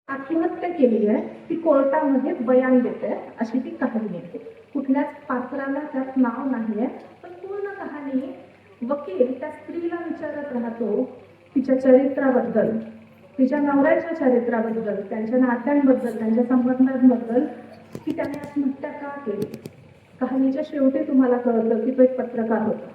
आत्महत्या केली आहे ती कोर्टामध्ये बयान देते अशी ती कहाणी आहे. कुठल्याच पात्राला त्यात नाव नाही आहे, पण पूर्ण कहाणी वकील त्या स्त्रीला विचारत राहतो तिच्या चरित्राबद्दल, तिच्या नवऱ्याच्या चरित्राबद्दल, त्यांच्या नात्यांबद्दल, त्यांच्या संबंधांबद्दल, की त्याने आत्महत्या का केली. कहाणीच्या शेवटी तुम्हाला कळतं की तो एक पत्रकार होता.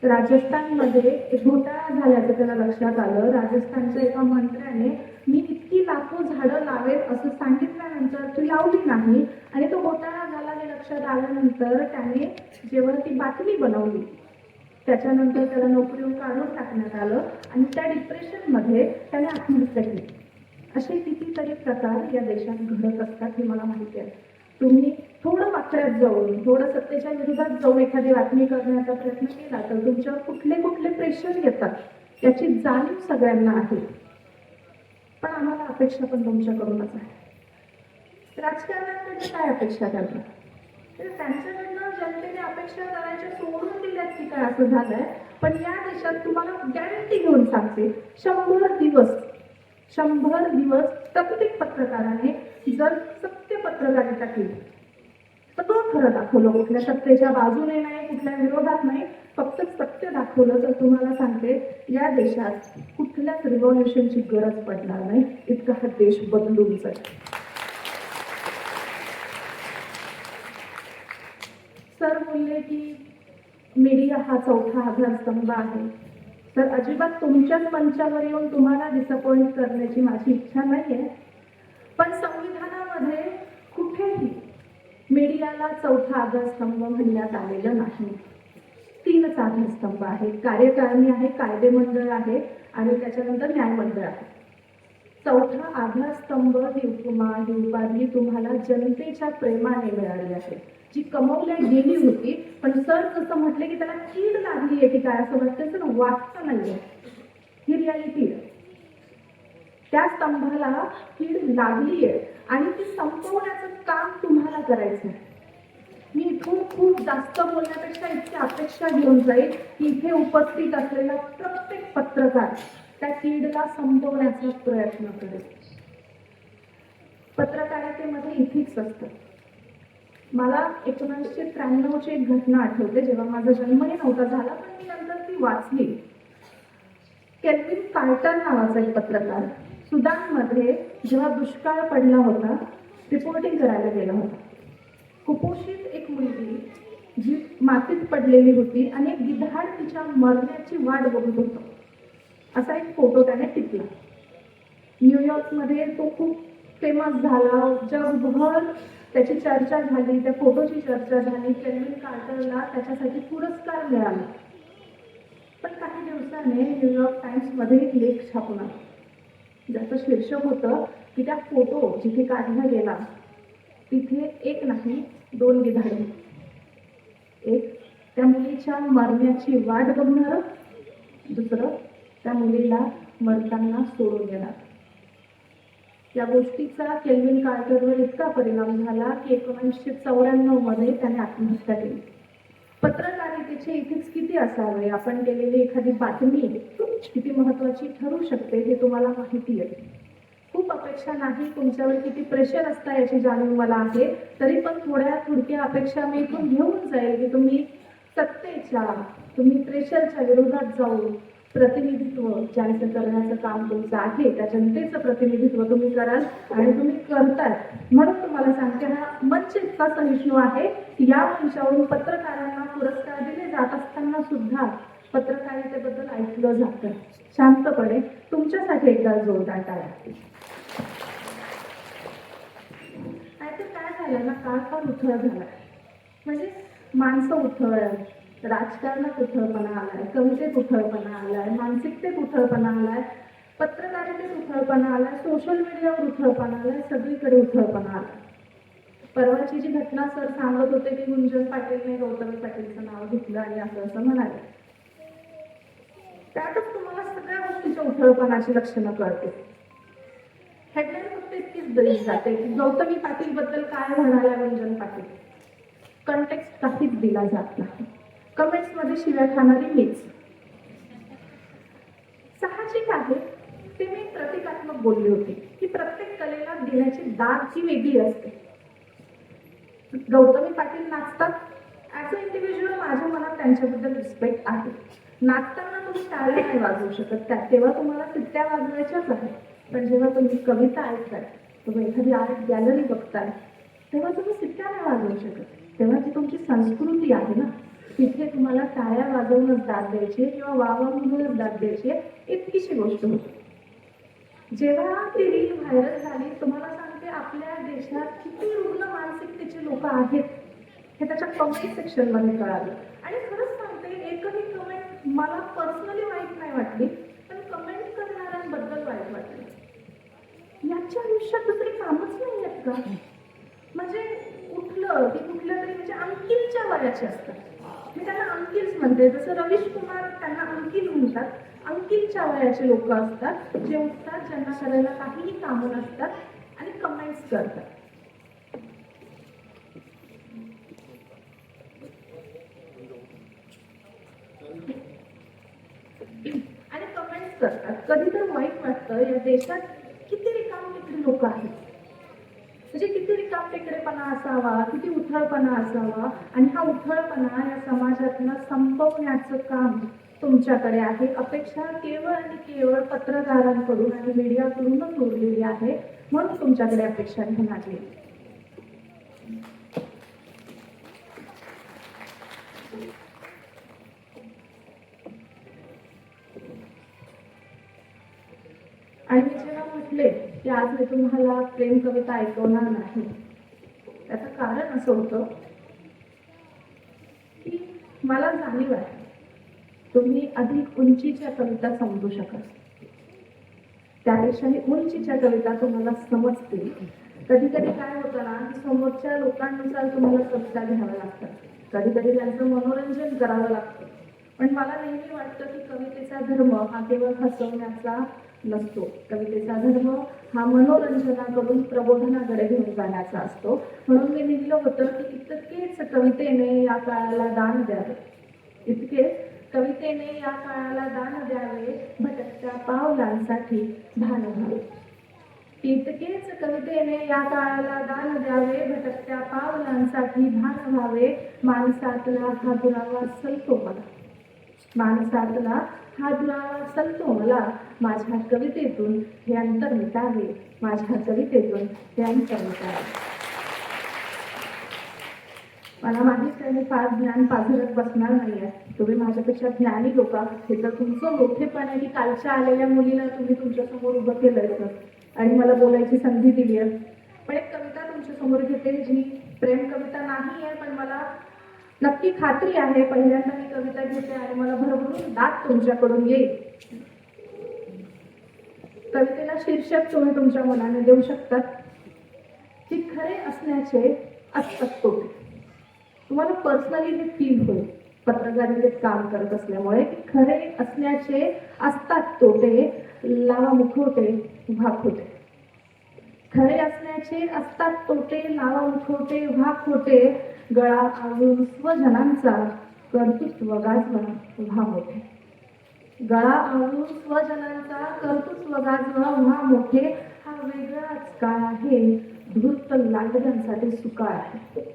राजस्थानमध्ये एक घोटाळा झाल्याचं त्याला लक्षात आलं. राजस्थानच्या एका मंत्र्याने मी इतकी लाखो झाडं लावेल असं सांगितल्यानंतर ती लावली नाही, आणि तो घोटाळा झाला हे लक्षात आल्यानंतर त्याने जेव्हा ती बातमी बनवली त्याच्यानंतर त्याला नोकरीवर काढून टाकण्यात आलं आणि त्या डिप्रेशनमध्ये त्याने आत्महत्या केली. असे कितीतरी प्रकार या देशात घडत असतात हे मला माहिती आहे. तुम्ही थोडं वाकड्यात जाऊन, थोडं सत्तेच्या विरोधात जाऊन एखादी बातमी करण्याचा प्रयत्न केला तर तुमच्यावर कुठले कुठले प्रेशर येतात याची जाणीव सगळ्यांना आहे. पण आम्हाला अपेक्षा पण तुमच्याकडूनच आहे. राजकारण्यांकडे काय अपेक्षा करतात? त्यांच्याकडनं जनतेने अपेक्षा करायच्या सोडून दिल्यात की काय असं झालंय. पण या देशात तुम्हाला गॅरंटी घेऊन सांगते, 100 दिवस प्रत्येक पत्रकाराने जर सत्य पत्रकारिता केली, सगळं खरं दाखवलं, कुठल्या सत्तेच्या बाजूने नाही, कुठल्या विरोधात नाही, फक्त सत्य दाखवलं, तर तुम्हाला सांगते या देशात कुठल्याच रिव्हॉल्युशनची गरज पडणार नाही. इतका हा देश बदलून जाईल. सर बोलले की मीडिया हा चौथा आधारस्तंभ आहे. तर अजिबात तुमच्याच मंचावर येऊन तुम्हाला डिसअपॉइंट करण्याची माझी इच्छा नाहीये, पण संविधानामध्ये कुठेही मीडियाला चौथा आधारस्तंभ म्हणण्यात आलेलं नाही. 3च आधारस्तंभ आहे. कार्यकारिणी आहे, कायदेमंडळ आहे आणि त्याच्यानंतर न्यायमंडळ आहे. चौथा आधारस्तंभ ही उपमा, ही उपाधी तुम्हाला जनतेच्या प्रेमाने मिळाली आहे, जी कमवल्या गेली होती. पण सर जसं म्हटले की त्याला कीड लागली आहे की काय असं वाटतं, तर वाटतं नाहीये, ही रियालिटी आहे. त्या स्तंभाला कीड लागली आहे आणि ती संपवण्याचं काम तुम्हाला करायचं आहे. मी इथून खूप जास्त बोलण्यापेक्षा इतकी अपेक्षा घेऊन जाईल की इथे उपस्थित असलेला प्रत्येक पत्रकार त्या कीडला संपवण्याचा प्रयत्न करेल. पत्रकारितेमध्ये इथिक्स असतं. मला 1993ची एक घटना आठवते, जेव्हा माझा जन्मही नव्हता झाला, पण मी नंतर ती वाचली. केल्विन कार्टर नावाचा एक पत्रकार सुदानमध्ये जेव्हा दुष्काळ पडला होता, रिपोर्टिंग करायला गेला होता. कुपोषित एक मुलगी जी मातीत पडलेली होती आणि एक गिधाड तिच्या मरण्याची वाट बघत होतं, असा एक फोटो त्याने टिपला. न्यूयॉर्कमध्ये तो खूप फेमस झाला. जगभर त्याची चर्चा झाली, त्या फोटोची चर्चा झाली. केल्विन कार्टरला त्याच्यासाठी पुरस्कार मिळाला. पण काही दिवसाने न्यूयॉर्क टाइम्समध्ये एक लेख छापून आला, ज्याचं शीर्षक होतं की त्या फोटो जिथे काढला गेला तिथे एक नाही 2 गिधाडे. एक त्या मुलीच्या मरण्याची वाट बघणार, दुसरं त्या मुलीला मरताना सोडून येणार. या गोष्टीचा केल्विन कार्टरवर इतका परिणाम झाला की 1994 मध्ये त्याने आत्महत्या केली. पत्रकारितेचे इथिक्स किती असावे, आपण केलेली एखादी बातमी किती महत्वाची ठरू शकते हे तुम्हाला माहिती आहे. खूप अपेक्षा नाही, तुमच्यावर किती प्रेशर असतं याची जाणीव मला आहे. तरी पण थोड्या अपेक्षा मी इथून घेऊन जाईल की तुम्ही सत्तेच्या, तुम्ही प्रेशरच्या विरोधात जाऊन प्रतिनिधित्व ज्यांचं करण्याचं काम तुमचं आहे, त्या जनतेचं प्रतिनिधित्व तुम्ही कराल आणि तुम्ही करताय. म्हणून तुम्हाला सांगते, हा मंच इतका सहिष्णू आहे. या मंचावरून पत्रकारांना पुरस्कार दिले जात असताना सुद्धा पत्रकारितेबद्दल ऐकलं जातं. शांतपणे तुमच्यासाठी एकदा जोरदार टाळ्या. नाहीतर काय झालं ना, काळ फार उथळ झालाय. म्हणजे माणसं उथळ आहेत, राजकारणात उथळपणा आलाय, कवितेत उथळपणा आलाय, मानसिकतेत उथळपणा आलाय, पत्रकारितेत उथळपणा आलाय, सोशल मीडियावर उथळपणा आलाय, सगळीकडे उथळपणा आलाय. परवाची जी घटना सर सांगत होते की गुंजन पाटीलने गौतमी पाटीलचं नाव घेतलं आणि असं म्हणाले, त्यातच तुम्हाला सगळ्या गोष्टीच्या उथळपणाची लक्षणं कळते. हेडलाईन फक्त इतकीच दिली जाते की गौतमी पाटील बद्दल काय म्हणाल्या गुंजन पाटील, कंटेक्स्ट काहीच दिला जात नाही. कमेंट्स मध्ये शिव्या खाणारी मीच. साहजिक आहे, ते मी प्रतिकात्मक बोलली होती की घेण्याची दाद ही वेगळी असते. गौतमी पाटील नाचतात, ॲज अ इंडिव्हिज्युअल माझ्या मनात त्यांच्याबद्दल रिस्पेक्ट आहे. नाचताना तुम्ही टाळ्या नाही वाजवू शकत, तेव्हा तुम्हाला शिट्ट्या वाजवायच्याच आहे. पण जेव्हा तुम्ही कविता ऐकताय किंवा एखादी आर्ट गॅलरी बघताय तेव्हा तुम्ही शिट्ट्या नाही वाजवू शकत. तेव्हा ती तुमची संस्कृती आहे ना, तिथे तुम्हाला टाळ्या वाजवूनच दाद द्यायची किंवा वावा म्हणूनच दाद द्यायची, इतकीशी गोष्ट होती. जेव्हा ती रील व्हायरल झाली, तुम्हाला सांगते आपल्या देशात किती रुग्ण मानसिकतेचे लोक आहेत हे त्याच्या कमेंट सेक्शन मध्ये कळालं. आणि खरंच सांगते, एकही कमेंट मला पर्सनली वाईट नाही वाटली, पण कमेंट करणाऱ्यांबद्दल वाईट वाटली. याच्या आयुष्यात दुसरी कामच नाही आहेत का? म्हणजे उठलं की कुठल्या तरी म्हणजे अंकिलच्या वयाचे असतात, मी त्यांना अंकिल्स म्हणते, जसं रवीश कुमार त्यांना अंकिल म्हणतात. अंकिलच्या वयाचे लोक असतात जे उठतात, ज्यांना करायला काहीही कामं नसतात आणि कमेंट्स करतात. आणि कमेंट्स करतात. कधी तर वाईट वाटतं, या देशात किती रिकामटेकडे लोक आहेत, म्हणजे किती रिकामटेकडेपणा असावा, किती उथळपणा असावा. आणि हा उथळपणा या समाजातला संपवण्याचं काम तुमच्याकडे आहे. अपेक्षा केवळ आणि केवळ पत्रकारांकडून आणि मीडियाकडूनच उरलेली आहे, म्हणून तुमच्याकडे अपेक्षा घेऊन आली. आणि मी जेव्हा म्हटले की आज मी तुम्हाला प्रेम कविता ऐकवणार नाही, त्याचं कारण असं होतं की मला जाणीव आहे तुम्ही अधिक उंचीच्या कविता समजू शकाल, त्यापेक्षाही उंचीच्या कविता तुम्हाला समजतील. कधी कधी काय होतं ना की समोरच्या लोकांनुसार तुम्हाला कविता घ्याव्या लागतात, कधी कधी त्यांचं मनोरंजन करावं लागतं. पण मला नेहमी वाटतं की कवितेचा धर्म हा केवळ हसवण्याचा नसतो, कवितेचा धर्म हा मनोरंजनाकडून प्रबोधनाकडे घेऊन जाण्याचा असतो. म्हणून मी लिहिलं होतं की इतकेच कवितेने या काळाला दान द्यावे, इतकेच कवितेने या काळाला दान द्यावे, भटकत्या पावलांसाठी भान व्हावे. इतकेच कवितेने या काळाला दान द्यावे, भटकत्या पावलांसाठी भान व्हावे. माणसातला हा दुरावा सलतो मला, माणसातला हा दुरावा सलतो मला, माझ्या कवितेतून हे अंतर मिटावे, माझ्या कवितेतून हे अंतर मिटावे. मला माहिती आहे मी फार ज्ञान पाझरत बसणार नाहीये, तुम्ही माझ्यापेक्षा ज्ञानी लोक आहात. हे तर तुमचं मोठेपण आहे की कालच्या आलेल्या मुलीला तुम्ही तुमच्या समोर उभं केलंय आणि मला बोलायची संधी दिली आहे. पण एक कविता तुमच्या समोर घेते, जी प्रेम कविता नाही आहे, पण मला नक्की खात्री आहे पहिल्यांदा मी कविता घेते आणि मला भरभरून दाद तुमच्याकडून येईल. कवितेला शीर्षक तुम्ही तुमच्या मनाने देऊ शकतात की खरे असण्याचे असतात तोटे. तुम्हाला पर्सनली हे फील होईल पत्रकारितेत काम करत असल्यामुळे की खरे असण्याचे असतात तोटे, लावा मुखवटे व्हा खोटे. खरे असण्याचे असतात तोटे, लावा मुखवटे व्हा खोटे, गळा आवळून स्वजनांचा कर्तृत्व गाजवा व्हा मोठे. गळा आवळून स्वजनांचा कर्तृत्व गाजवा व्हा मोठे. हा वेगळाच काळ आहे, धूर्त लांडग्यांसाठी सुकाळ आहे.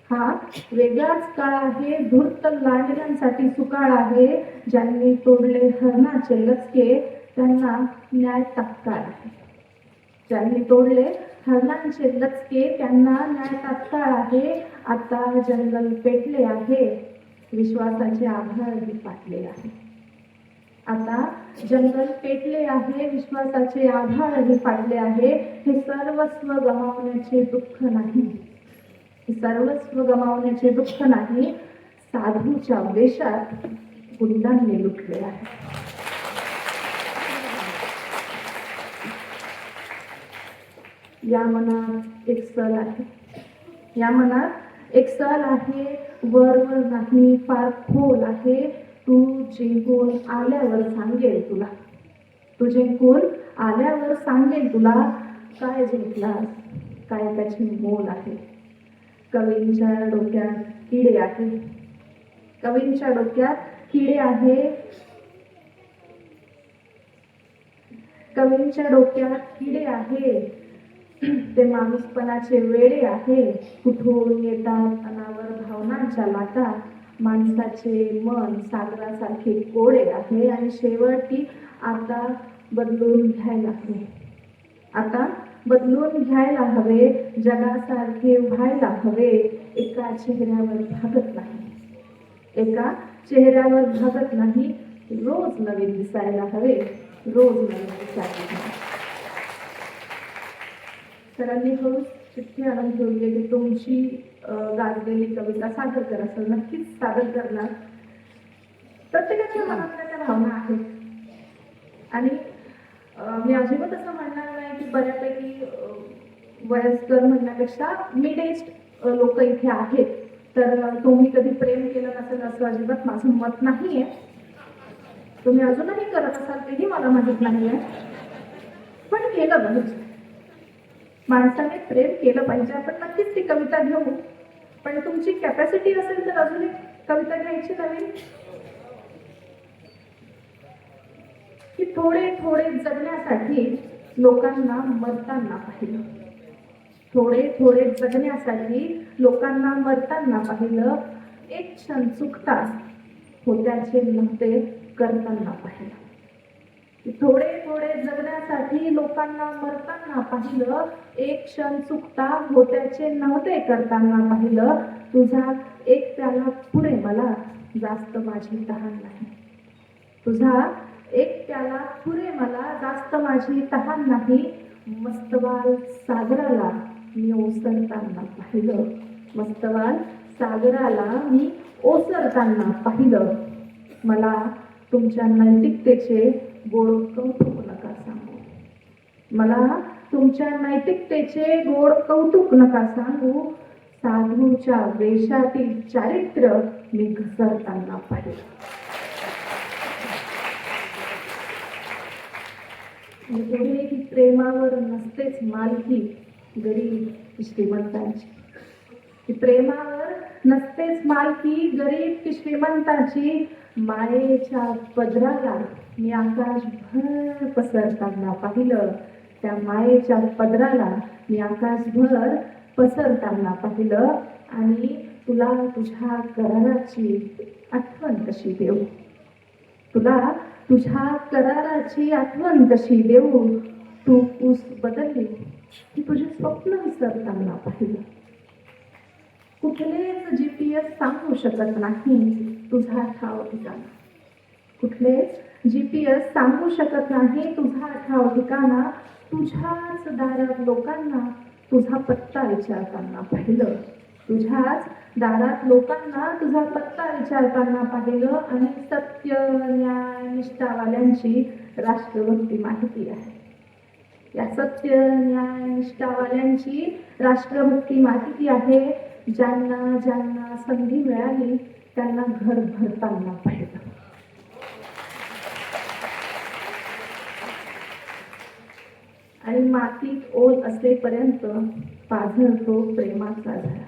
हा वेगळाच काळ आहे, धूर्त लांडग्यांसाठी सुकाळ आहे. ज्यांनी तोडले हरणाचे लचके त्यांना न्याय तात्काळ आहे. ज्यांनी तोडले हरणांचे लचके त्यांना न्याय तात्काळ आहे. आता जंगल पेटले आहे, विश्वासाचे आभाळही फाटले आहे. आता जंगल पेटले आहे, विश्वासाचे आभाळही फाटले आहे. हे सर्वस्व गमावण्याचे दुःख नाही, सर्वस्व गमावण्याचे दुःख नाही, साधूच्या वेशात गुंडांनी लुटले आहे. या मनात एक सल आहे, या मनात एक सल आहे, वर वर नाही फार खोल आहे. तू जिंकून आल्यावर सांगेल तुला, तू जिंकून आल्यावर सांगेल तुला, काय जिंकलास काय त्याची मोल आहे. कवींच्या डोक्यात किडे आहे, कवींच्या डोक्यात किडे आहे, कवींच्या डोक्यात किडे आहे. ते माणूसपणाचे वेडे आहे, कुठून येतात अनावर भावनांच्या लाटा, माणसाचे मन सागरासारखे गोडे आहे आणि शेवटी आता बदलून घ्यायला हवे. आता बदलून घ्यायला हवे, जगासारखे व्हायला हवे. एका चेहऱ्यावर भागत नाही, एका चेहऱ्यावर भागत नाही, रोज नवीन दिसायला हवे, रोज नवीन दिसायला हवे. सरांनी हळूच चिठ्ठी आणून ठेवली की तुमची गाजलेली कविता सादर करा. सर नक्कीच सादर करणार. प्रत्येकाच्या मनातल्या त्या भावना आहेत आणि मी अजिबात असं म्हणणार नाही की बऱ्यापैकी वयस्कर म्हणण्यापेक्षा मिड एज लोक इथे आहेत, तर तुम्ही कधी प्रेम केलं नसेल असं अजिबात माझं मत नाहीये. तुम्ही अजूनही करत असाल तेही मला माहित नाहीये, पण केलं पाहिजे. माणसाने प्रेम केलं पाहिजे. आपण नक्कीच ती कविता घेऊ, पण तुमची कॅपॅसिटी असेल तर अजून एक कविता घ्यायची नवीन, की थोडे थोडे जगण्यासाठी लोकांना मरताना पाहिलं. थोडे थोडे जगण्यासाठी लोकांना मरताना पाहिलं. एक क्षण चुकताच होत्याचे नव्हते करताना पाहिलं. थोडे थोडे जगण्यासाठी लोकांना मरताना पाहिलं. एक क्षण चुकता होत्याचे नव्हते करताना पाहिलं. तुझा एक प्याला पुरे मला जास्त माझी तहान नाही. तुझा एक प्याला पुरे मला जास्त माझी तहान नाही. मस्तवाल सागराला मी ओसरताना पाहिलं. मस्तवाल सागराला मी ओसरताना पाहिलं. मला तुमच्या नैतिकतेचे गोड कौतुक नका सांगू. मला तुमच्या नैतिकतेचे गोड कौतुक नका सांगू. साधूच्या वेशातील चारित्र्य मी घसरताना पाहिलं. पुढे की प्रेमावर नसतेच मालकी गरीब श्रीमंतांची. की प्रेमावर नसतेच मालकी गरीब की श्रीमंताची. मायेच्या पदराला मी आकाशभर पसरताना पाहिलं. त्या मायेच्या पदराला मी आकाशभर पसरताना पाहिलं. आणि तुला तुझ्या कराराची आठवण कशी देऊ. तुला तुझ्या कराराची आठवण कशी देऊ. तू ऊस बदलली की तुझे स्वप्न विसरताना पाहिलं. कुठलेच GPS सांगू शकत नाही तुझा ठाव ठिकाणा. कुठलेच GPS सांगू शकत नाही तुझा ठाव ठिकाणा. तुझ्याच दारात लोकांना तुझा पत्ता विचारताना पाहिलं. तुझ्याच दारात लोकांना तुझा पत्ता विचारताना पाहिलं. आणि सत्य न्याय निष्ठावाल्यांची राष्ट्रभक्ती माहिती आहे. या सत्य न्याय निष्ठावाल्यांची राष्ट्रभक्ती माहिती आहे. ज्यांना ज्यांना संधी मिळाली त्यांना घर भरताना पाहिलं. आणि मातीत ओल असेपर्यंत पाझरतो प्रेमाचा झरा.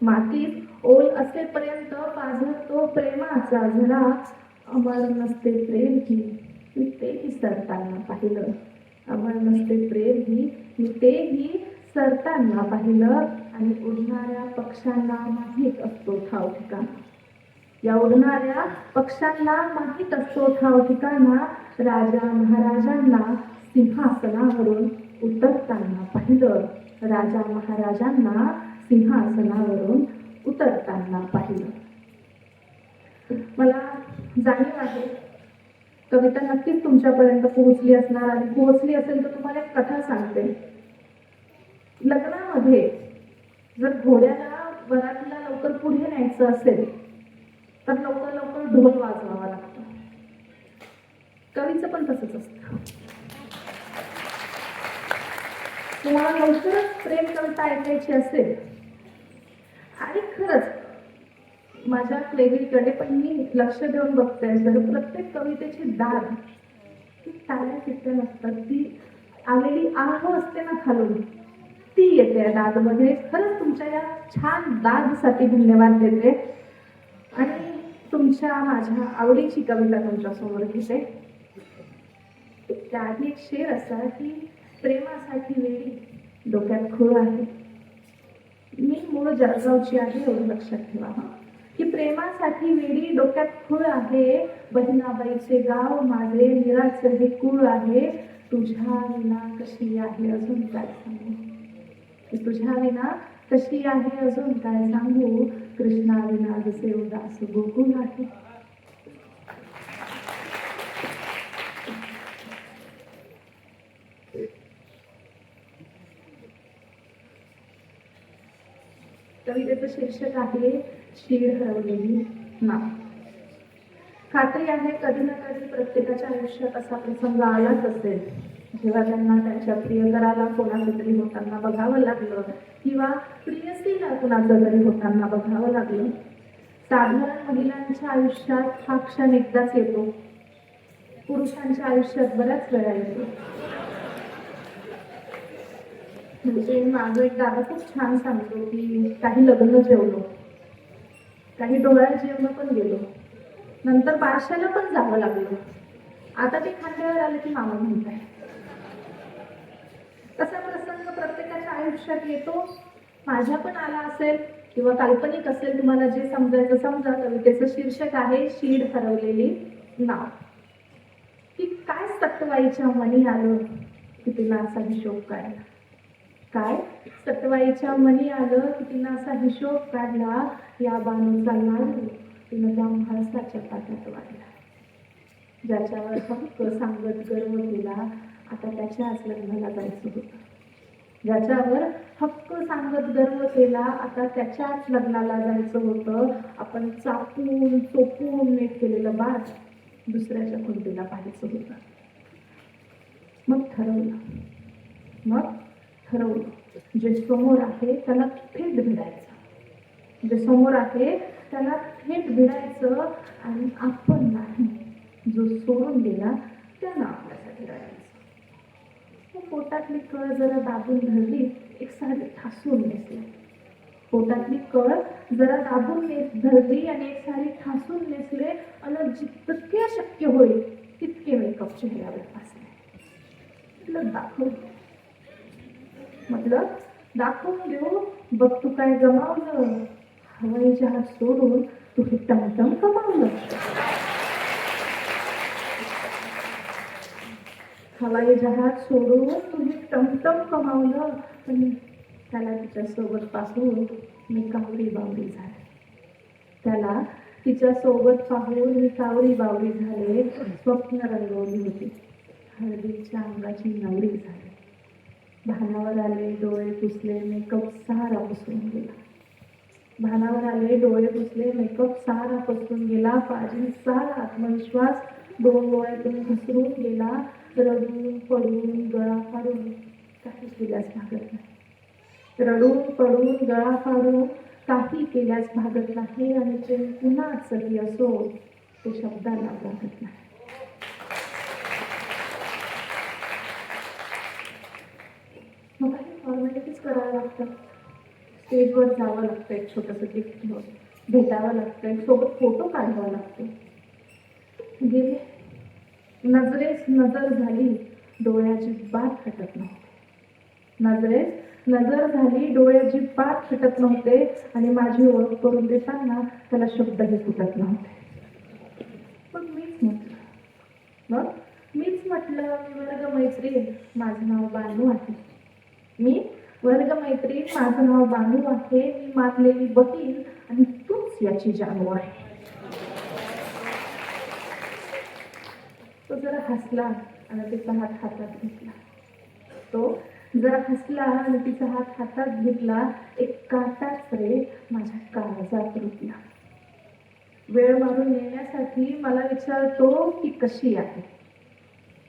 मातीत ओल असेपर्यंत पाझरतो प्रेमाचा झरा. अमर नसते प्रेम ही मी तेही सरताना पाहिलं. अमर नसते प्रेम ही मी तेही सरताना पाहिलं. आणि उडणाऱ्या पक्ष्यांना माहीत असतो ठाव ठिकाणा. या उडणाऱ्या पक्ष्यांना माहीत असतो ठाव ठिकाणा. राजा महाराजांना सिंहासनावरून उतरताना पाहिलं. राजा महाराजांना सिंहासनावरून उतरताना पाहिलं. मला जाणीव आहे कविता नक्कीच तुमच्यापर्यंत पोहोचली असणार. आणि पोहोचली असेल तर तुम्हाला एक कथा सांगते. लग्नामध्ये जर घोड्याला वरातीला लवकर पुढे न्यायचं असेल तर लवकर लवकर ढोल वाजवावा लागतो. कवीचं पण तसंच असतं. तुम्हाला लवकरच प्रेम कविता ऐकायची असेल आणि खरंच माझ्या प्लेलिस्टकडे पण मी लक्ष देऊन बघते तर प्रत्येक कवितेची दाद ती टाळ्या शिट्ट्या नसतात. ती आलेली आह असते ना खालून ती येते दादमध्ये. खरंच तुमच्या या छान दादसाठी धन्यवाद देते. आणि तुमच्या माझ्या आवडीची कविता तुमच्यासमोर घेते. त्याआधी एक शेर असा की प्रेमासाठी वेडी डोक्यात खूळ आहे. मी मूळ जळगावची आहे, एवढं लक्षात ठेवा हा. की प्रेमासाठी वेडी डोक्यात खूळ आहे. बहिणाबाईचे गाव माझे निराचे हे कुळ आहे. तुझ्या विना कशी आहे अजून काय सांगू. तुझ्या विना कशी आहे अजून काय सांगू. कृष्णा विना जसे उदास गोकुळ आहे. कवितेचं शीर्षक आहे शीड हरवलेली नाव. खात्री आहे कधी ना कधी प्रत्येकाच्या आयुष्यात असा प्रसंग आलाच असेल जेव्हा त्यांना त्यांच्या प्रियकराला कोणाचं तरी होताना बघावं लागलं किंवा प्रियसीला कुणाचं तरी होताना बघावं लागलं. साधारण महिलांच्या आयुष्यात हा क्षण एकदाच येतो. पुरुषांच्या आयुष्यात बऱ्याच वेळा येतो. म्हणजे माझं एक दादा खूप छान सांगतो की काही लग्न जेवलो, काही डोळ्यात जेवण पण गेलो, नंतर बारशाला पण जावं लागलं. आता ते खांद्यावर आलं की मामा म्हणताय. तसा प्रसंग प्रत्येकाच्या आयुष्यात येतो. माझ्या पण आला असेल किंवा काल्पनिक असेल, तुम्हाला जे समजायचं समजा. कवितेचं शीर्षक आहे शीड हरवलेली नाव. की काय सटवाईच्या मनी आलं की तिला असा हिशोब काढला. काय सटवाईच्या मनी आलं की तिनं असा हिशोब काढला. या बाणूचा लाडू तिनं त्या म्हाळसाच्या पाट्यात वाढला. ज्याच्यावर हक्क सांगत गर्व केला, आता त्याच्याच लग्नाला जायचं होतं. ज्याच्यावर हक्क सांगत गर्व केला, आता त्याच्याच लग्नाला जायचं होतं. आपण चापून चोपून नीट केलेलं बाळ दुसऱ्याच्या खुंटीला पाहायचं होतं. मग ठरवलं जे समोर आहे त्याला थेट भिडायचं. जे समोर आहे त्याला थेट भिडायचं आणि आपण नाही, जो सोडून गेला त्याला आपल्यासाठी रडायचं. पोटातली कळ जरा दाबून धरली, एक सारी ठासून नेसली. पोटातली कळ जरा दाबून धरली आणि एक सारी ठासून नेसले. आणि जितके शक्य होईल तितके मेकअप चेहऱ्यावर फासले. म्हटलं दाखवून देऊ, बघ तू काय गमावलं. हवाई जहाज सोडून तू हे टमटम कमावलं. हवाई जहाज सोडून तू हे टमटम कमावलं. पण त्याला तिच्यासोबत पाहून मी कावरी बावरी झाले. त्याला तिच्यासोबत पाहून मी कावरी बावरी झाले. स्वप्न रंगवली होती, हळदीच्या अंगाची नवरी झाली. भानावर आले, डोळे पुसले, मेकअप सारा पुसून गेला. भानावर आले, डोळे पुसले, मेकअप सारा पुसून गेला. पाजी सारा आत्मविश्वास दोन डोळ्यातून घसरून गेला. रडून पडून गळा फाडून काही केल्यास भागत नाही. रडून पडून गळा फाडून काही केल्यास भागत नाही. आणि ते कुणाचंही असो ते शब्दाला लागत नाही. मग काही फॉर्मॅलिटीज करावं लागतं. स्टेजवर जावं लागतं, एक छोटंसं गिफ्ट घेऊन भेटावं लागतं, एक सोबत फोटो काढावा लागतो. गेले, नजरेस नजर झाली, डोळ्याची बात हटत नव्हते. नजरेस नजर झाली, डोळ्याची बात हटत नव्हते. आणि माझी ओळख करून देताना त्याला शब्दही फुटत नव्हते. पण मीच म्हटलं मी वर्गमैत्रीण, माझं नाव बानू आहे. मी वर्गमैत्रीण, माझं नाव बानू आहे. मी मारलेली बहीण आणि तूच याची जानू आहे. तो जरा हसला आणि तिचा हात हातात घेतला. तो जरा हसला आणि तिचा हात हातात घेतला. एक काटाच रे माझ्या काळजात रुतला. वेळ मारून येण्यासाठी मला विचारतो की कशी आहे.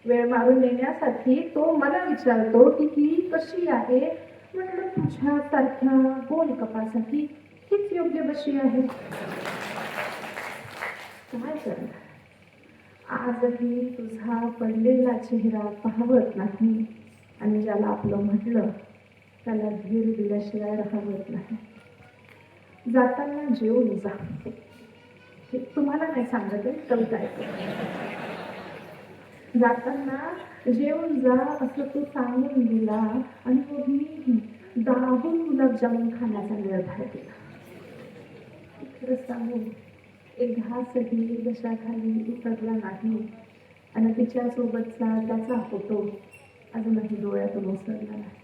वेळ मारून येण्यासाठी तो मला विचारतो की ही कशी आहे. म्हटलं तुझ्यासारख्या गोल कपासाठी हीच योग्य बशी आहे. काय करणार, आजही तुझा पडलेला चेहरा पाहवत नाही. आणि ज्याला आपलं म्हटलं त्याला धीर दिल्याशिवाय राहवत नाही. जाताना जेवून जा. हे तुम्हाला नाही सांगत आहे, कविता ऐकून. जाताना जेवून जा असं तू सांगून दिला आणि मग मी दाबून गुलाबजामुन खाण्याचा निर्धार केला. खरं सांगू, एक घासही घशाखाली उतरला नाही आणि तिच्यासोबतचा त्याचा फोटो अजूनही डोळ्यातून ओसरला नाही.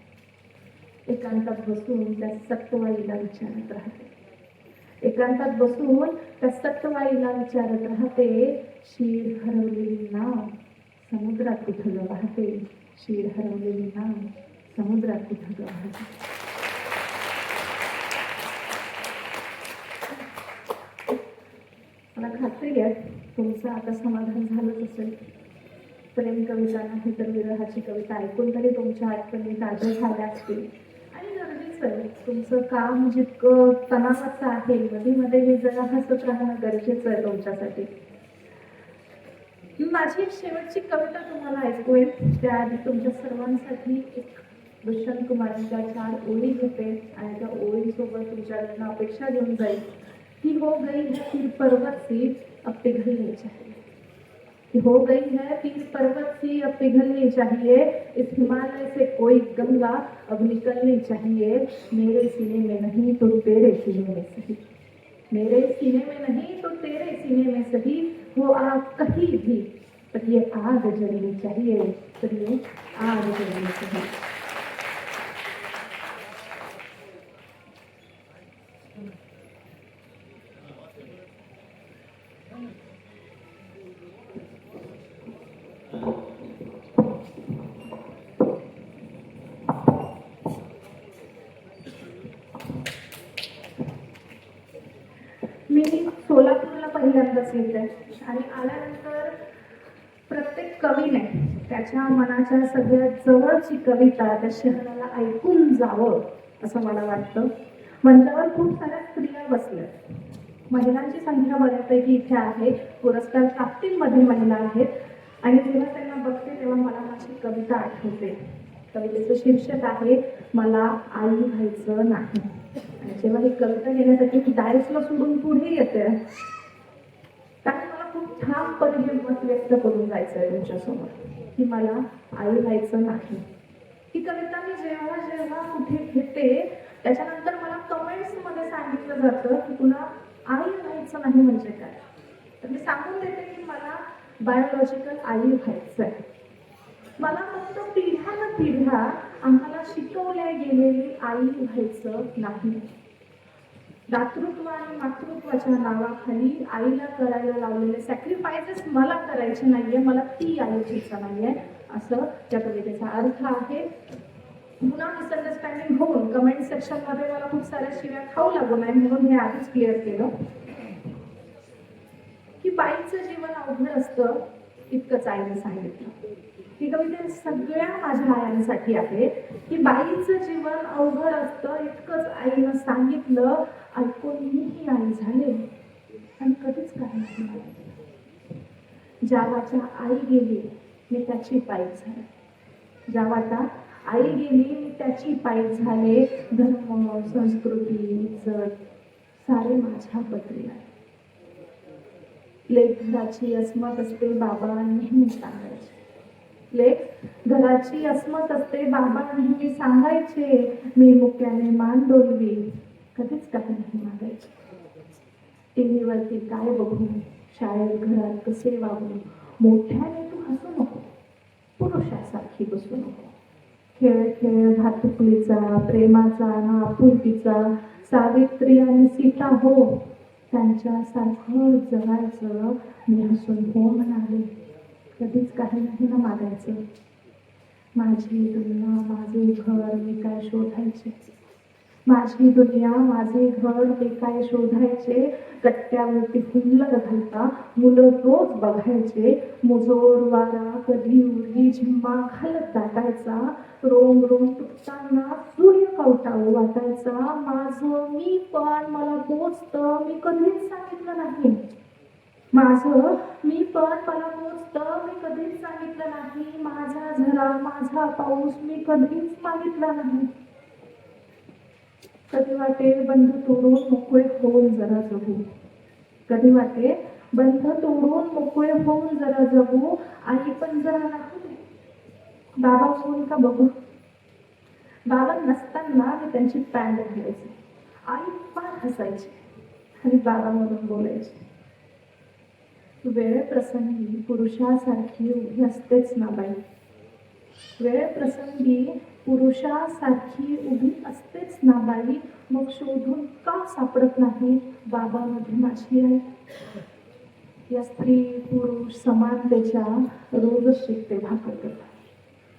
एकांतात बसून त्या सत्वाईला विचारत राहते. एकांतात बसून त्या सत्वाईला विचारत राहते, शीर हरवलेली नाव समुद्रात कुठं वाहते, शीर हरवलेली नाव समुद्रात कुठं वाहते. मला खात्री आहे तुमचं आता समाधान झालंच असेल. प्रेम कविता नाही तर विरहाची कविता ऐकून तरी तुमच्या आठवणी ताज्या झाल्या असतील. आणि गरजेचं आहे, तुमचं काम जितकं तणावाचं आहे मध्ये मध्ये हे जरा हसत राहणं गरजेचं आहे तुमच्यासाठी. माझी शेवटची कविता तुम्हाला ऐकूया त्याआधी तुमच्या सर्वांसाठी एक दुष्यंत कुमारांच्या 4 ओळी घेते आणि त्या ओळीसोबत तुमच्याकडनं अपेक्षा घेऊन जाईल की हो गई है फिर पर्वत सी अब पिघलनी चाहिए, कि हो गई है फिर पर्वत सी अब पिघलनी चाहिए, इस हिमालय से कोई गंगा अब निकलनी चाहिए, मेरे सीने में नहीं तो तेरे सीने में सही, मेरे सीने में नहीं तो तेरे सीने में सही, वो आग कहीं भी पर ये आग जलनी चाहिए, पर ये आग जलनी चाहिए. मी सोलापूरला पहिल्यांदाच येते आणि आल्यानंतर प्रत्येक कवीने त्याच्या मनाच्या सगळ्यात जवळची कविता त्या शहराला ऐकून जावं असं मला वाटतं. मंचावर खूप साऱ्या स्त्रिया बसल्या, महिलांची संख्या बऱ्यापैकी इथे आहे, पुरस्कार प्राप्तींमध्ये महिला आहेत आणि जेव्हा त्यांना बघते तेव्हा मला माझी कविता आठवते. कवितेचं शीर्षक आहे मला आई व्हायचं नाही. आणि जेव्हा ही कविता घेण्यासाठी डायसला सोडून पुढे येते त्यामुळे मला खूप ठामपणे हे मत व्यक्त करून जायचं आहे तुमच्यासमोर की मला आई व्हायचं नाही. ही कविता मी जेव्हा जेव्हा कुठे घेते त्याच्यानंतर मला कमेंट्समध्ये सांगितलं जातं की तुला आई व्हायचं नाही म्हणजे काय. तर मी सांगून देते की मला बायोलॉजिकल आई व्हायचं आहे. मला फक्त पिढ्यानपिढ्या आम्हाला शिकवल्या गेलेली आई व्हायचं नाही. दातृत्व आणि मातृत्वाच्या नावाखाली आईला करायला लावलेले सॅक्रिफायसेस मला करायचे नाहीये, मला ती आई व्हायचं नाहीये असं त्या कवितेचा अर्थ आहे. पुन्हा मिसअंडरस्टँडिंग होऊन कमेंट सेक्शनमध्ये मला खूप साऱ्या शिव्या खाऊ लागू नाही म्हणून हे आधीच क्लिअर केलं की बाईचं जीवन अवघड असतं इतकंच आईने सांगितलं. ही कविता सगळ्या माझ्या आयांसाठी आहे की बाईचं जीवन अवघड असतं इतकंच आईनं सांगितलं. ऐकून मीही आई झाले आणि कधीच काही नाही झाले. जावाच्या आई गेली मी त्याची पायी झाले, जावाच्या आई गेली मी त्याची पायी झाले. धर्म संस्कृती इज्जत सारे माझ्या पदरी आहे. लेक घराची अस्मत असते बाबा नेहमी सांगायचे, लेक घराची अस्मत असते बाबा नेहमी सांगायचे. मी मुक्याने मान डोलवी कधीच काही नाही मागायचे. टीव्हीवरती काय बघू, शाळेत घरात कसे वागू, मोठ्याने तू हसू नको, पुरुषासारखी बसू नको. खेळ खेळ भातुकलीचा प्रेमाचा ना आपुलकीचा सावित्री आणि सीता हो त्यांच्यासारखं जगायचं. मी हसून हो म्हणाले, कधीच काही नाही ना मागायचं. माझी दुनिया माझे घर मी काय शोधायचे, माझी दुनिया माझे घर मी काय शोधायचे. कट्ट्यावरती फुल्लर घालता मुलं रोज बघायचे. मुजोर वारा कधी उरली झिम्मा घालत दाटायचा. रोम रोम तुटताना सूर्य कवटाळू वाटायचा. माझं मी पण मला पोचतं मी कधीच सांगितलं नाही. माझं मी पण मला पोचतं मी कधीच सांगितलं नाही. माझा झरा माझा पाऊस मी कधीच मागितला नाही. कधी वाटे बंध तोडून मोकळे होऊन जरा जगू, कधी वाटे बंध तोडून मोकळे होऊन जरा जगू, आई पण जरा राहू दे, बाबा होऊन का बघू. बाबा नसताना मी त्यांची पॅन्ट घालायची, आई फार हसायची आणि बाबा म्हणून बोलायचे, वेळेप्रसंगी पुरुषासारखी उभी असतेच ना बाई, वेळेप्रसंगी पुरुषासारखी उभी असतेच ना बाई, मग शोधून का सापडत नाही बाबामध्ये माझी आई. या स्त्री पुरुष समानतेच्या रोजच शिकते भाकर कथा,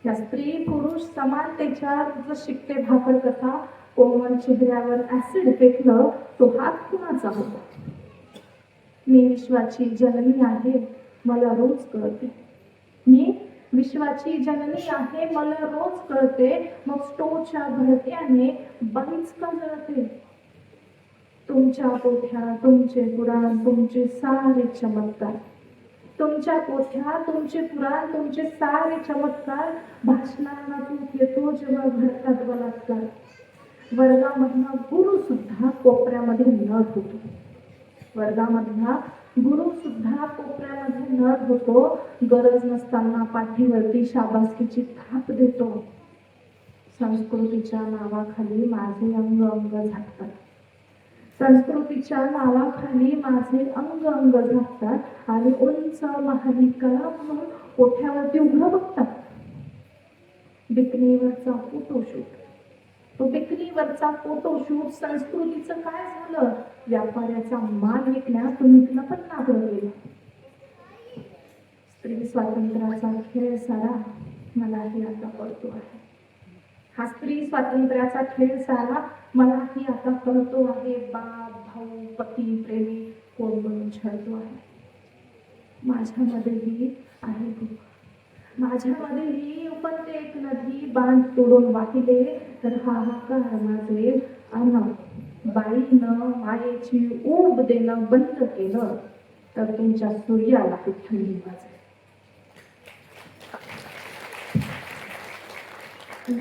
या स्त्री पुरुष समानतेच्या रोजच शिकते भाकर कथा. कोमल चेहऱ्यावर ऍसिड फेकलं, तो हात कुणाचा होता. मी विश्वाची जननी आहे, मला रोज कळते, मी विश्वाची जननी आहे, मला रोज कळते, मग स्टोच्या भडक्याने बाईच का जळते. तुमच्या पोथ्या तुमचे पुराण तुमचे सारे चमत्कार, तुमच्या पोथ्या तुमचे पुराण तुमचे सारे चमत्कार, भाषणांना तूप येतो जेव्हा घडतात बलात्कार. वर्गामधला गुरु सुद्धा कोपऱ्यामध्ये नट होतो, वर्गामधला गुरु सुद्धा कोपऱ्यामध्ये नट होतो, गरज नसताना पाठीवरती शाबासकीची थाप देतो. संस्कृतीच्या नावाखाली माझे अंग अंग झाकतात, संस्कृतीच्या नावाखाली माझे अंग अंग झाकतात आणि उंच महालिकाला म्हणून कोठ्यावरती उभं बघतात. बिकनीवरचा फोटोशूट, तो बिकनीवरचा फोटोशूट संस्कृतीचं काय झालं. व्यापाऱ्याचा माल विकण्यात तुम्ही तिला पण नागरं केलं. स्त्री स्वातंत्र्याचा खेळ सारा मलाही आता कळतो आहे, हा स्त्री स्वातंत्र्याचा खेळ सारा मलाही आता कळतो आहे. बाप भाऊ पती प्रेमी कोण म्हणून छळतो आहे. माझ्यामध्येही आहे भूक, माझ्यामध्येही उपनते एक नदी, बांध तोडून वाहिले तर हाहाकार माझे. अन बाईनं मायेची ऊब देणं बंद केलं तर तुमच्या सूर्याला थंडी वाजते.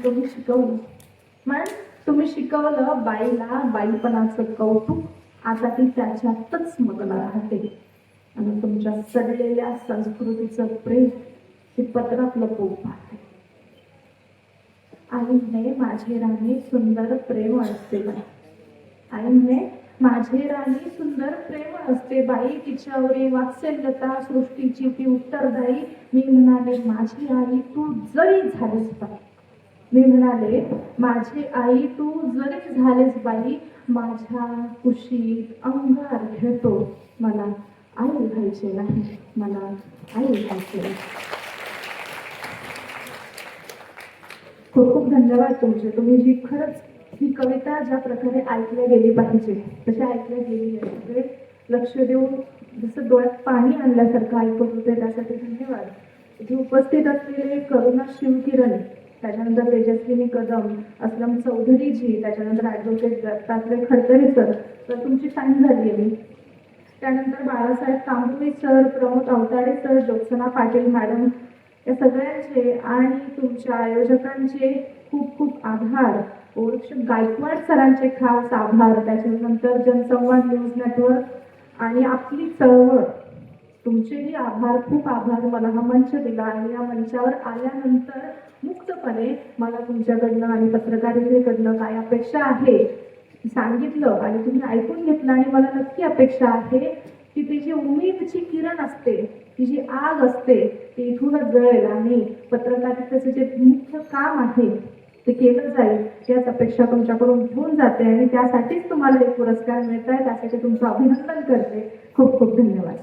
तुम्ही शिकवलं, मग तुम्ही शिकवलं बाईला बाईपणाचं कौतुक, आता ती त्याच्यातच मग्न राहते आणि तुमच्या सडलेल्या संस्कृतीचं प्रेम हे पत्रात लपवून पाहते. आईने माझे राणी सुंदर प्रेमळ असते बाई, आईने माझे राणी सुंदर प्रेमळ असते बाई, तिच्यावरी वात्सल्यता सृष्टीची ती उत्तरदायी. मी म्हणाले माझी आई तू जरी झालीस बाई, मी म्हणाले माझी आई तू जरी झालीस बाई, माझ्या कुशीत अंगार घेतो, मला आई व्हायचे नाही, मला आई व्हायचे नाही. खूप खूप धन्यवाद तुमचे. तुम्ही जी खरंच ही कविता ज्या प्रकारे ऐकल्या गेली पाहिजे तशी ऐकल्या गेली आहे, लक्ष देऊन जसं डोळ्यात पाणी आणल्यासारखं ऐकत होते, त्यासाठी धन्यवाद. इथे उपस्थित असलेले करुणा शिवकिरण, त्याच्यानंतर तेजस्विनी कदम, असलम चौधरीजी, त्याच्यानंतर ॲडव्होकेट दत्तात्रय खडकरे सर, तर तुमची साईन झाली आहे. त्यानंतर Balasaheb Tambule sir, Pramod Awtade sir, Jyotsna Patil madam, या सगळ्यांचे आणि तुमच्या आयोजकांचे खूप खूप आभार. गायकवाड सरांचे खास आभार. त्याच्यानंतर जनसंवाद न्यूज नेटवर्क आणि आपली चळवळ, तुमचेही आभार, खूप आभार. मला हा मंच दिला आणि या मंचावर आल्यानंतर मुक्तपणे मला तुमच्याकडनं आणि पत्रकारितेकडनं काय अपेक्षा आहे सांगितलं आणि तुम्ही ऐकून घेतलं. आणि मला नक्की अपेक्षा आहे की ती जी उमेदची किरण असते, ती जी आग असते, ती इथूनच जळेल आणि पत्रकारितेचं जे मुख्य काम आहे ते केलं जाईल, याच अपेक्षा तुमच्याकडून घेऊन जाते आणि त्यासाठीच तुम्हाला एक पुरस्कार मिळत आहे. त्यासाठी तुमचं अभिनंदन करते. खूप खूप धन्यवाद.